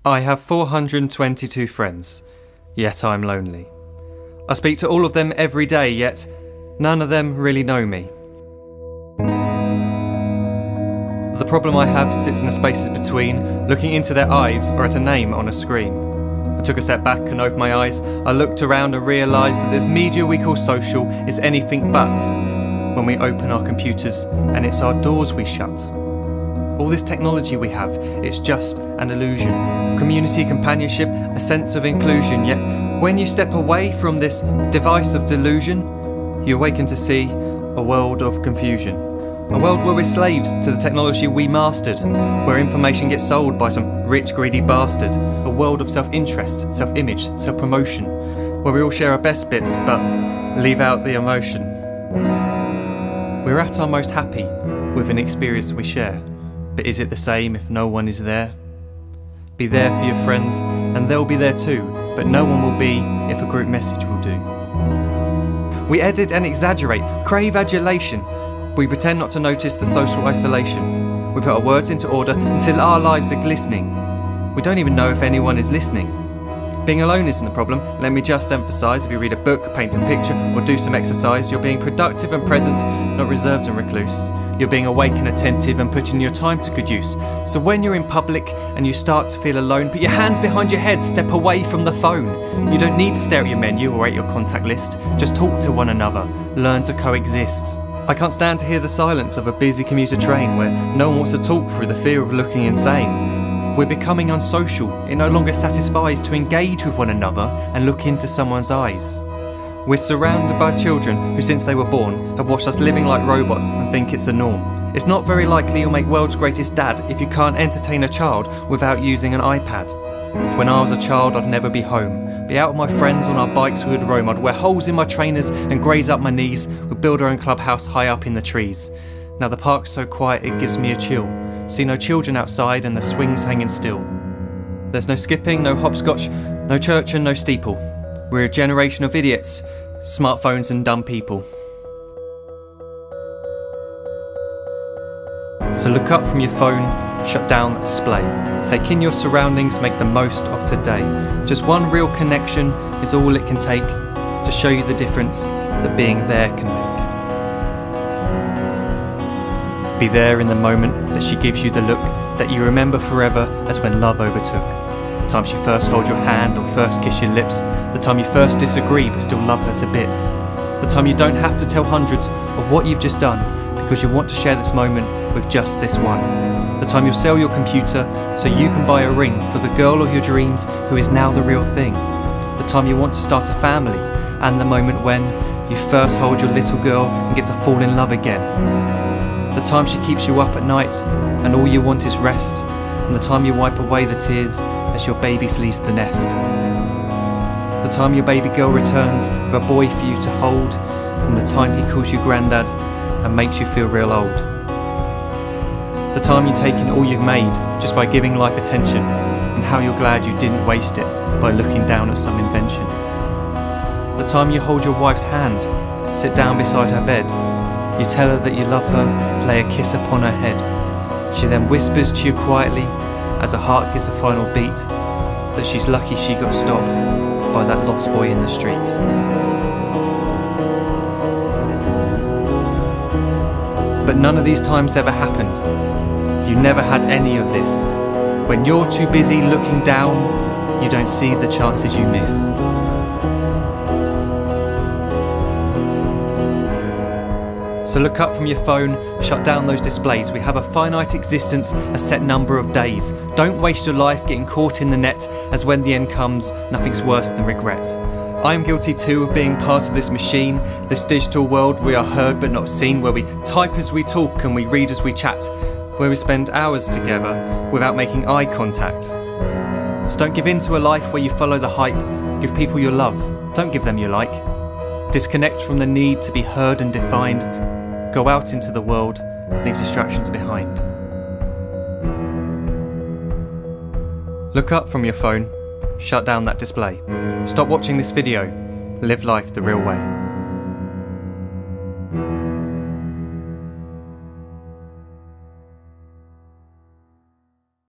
I have 422 friends, yet I'm lonely. I speak to all of them every day, yet none of them really know me. The problem I have sits in the spaces between looking into their eyes or at a name on a screen. I took a step back and opened my eyes. I looked around and realised that this media we call social is anything but when we open our computers and it's our doors we shut. All this technology we have, it's just an illusion. Community, companionship, a sense of inclusion. Yet when you step away from this device of delusion, you awaken to see a world of confusion. A world where we're slaves to the technology we mastered, where information gets sold by some rich, greedy bastard. A world of self-interest, self-image, self-promotion, where we all share our best bits but leave out the emotion. We're at our most happy with an experience we share. But is it the same if no one is there? Be there for your friends and they'll be there too, but no one will be if a group message will do. We edit and exaggerate, crave adulation. We pretend not to notice the social isolation. We put our words into order until our lives are glistening. We don't even know if anyone is listening. Being alone isn't the problem. Let me just emphasise, if you read a book, paint a picture or do some exercise, you're being productive and present, not reserved and recluse. You're being awake and attentive and putting your time to good use. So when you're in public and you start to feel alone, put your hands behind your head, step away from the phone. You don't need to stare at your menu or at your contact list. Just talk to one another, learn to coexist. I can't stand to hear the silence of a busy commuter train where no one wants to talk through the fear of looking insane. We're becoming unsocial. It no longer satisfies to engage with one another and look into someone's eyes. We're surrounded by children who, since they were born, have watched us living like robots and think it's the norm. It's not very likely you'll make world's greatest dad if you can't entertain a child without using an iPad. When I was a child, I'd never be home. Be out with my friends on our bikes, we would roam. I'd wear holes in my trainers and graze up my knees. We'd build our own clubhouse high up in the trees. Now the park's so quiet it gives me a chill. See no children outside and the swings hanging still. There's no skipping, no hopscotch, no church and no steeple. We're a generation of idiots, smartphones and dumb people. So look up from your phone, shut down the display. Take in your surroundings, make the most of today. Just one real connection is all it can take to show you the difference that being there can make. Be there in the moment that she gives you the look that you remember forever as when love overtook. The time she first holds your hand or first kiss your lips. The time you first disagree but still love her to bits. The time you don't have to tell hundreds of what you've just done because you want to share this moment with just this one. The time you'll sell your computer so you can buy a ring for the girl of your dreams who is now the real thing. The time you want to start a family, and the moment when you first hold your little girl and get to fall in love again. The time she keeps you up at night and all you want is rest, and the time you wipe away the tears as your baby flees the nest. The time your baby girl returns with a boy for you to hold, and the time he calls you granddad and makes you feel real old. The time you take in all you've made just by giving life attention, and how you're glad you didn't waste it by looking down at some invention. The time you hold your wife's hand, sit down beside her bed, you tell her that you love her, lay a kiss upon her head. She then whispers to you quietly, as her heart gives a final beat, that she's lucky she got stopped by that lost boy in the street. But none of these times ever happened. You never had any of this. When you're too busy looking down, you don't see the chances you miss. So look up from your phone, shut down those displays. We have a finite existence, a set number of days. Don't waste your life getting caught in the net, as when the end comes, nothing's worse than regret. I am guilty too of being part of this machine, this digital world we are heard but not seen, where we type as we talk and we read as we chat, where we spend hours together without making eye contact. So don't give in to a life where you follow the hype. Give people your love, don't give them your like. Disconnect from the need to be heard and defined. Go out into the world, leave distractions behind. Look up from your phone, shut down that display. Stop watching this video, live life the real way.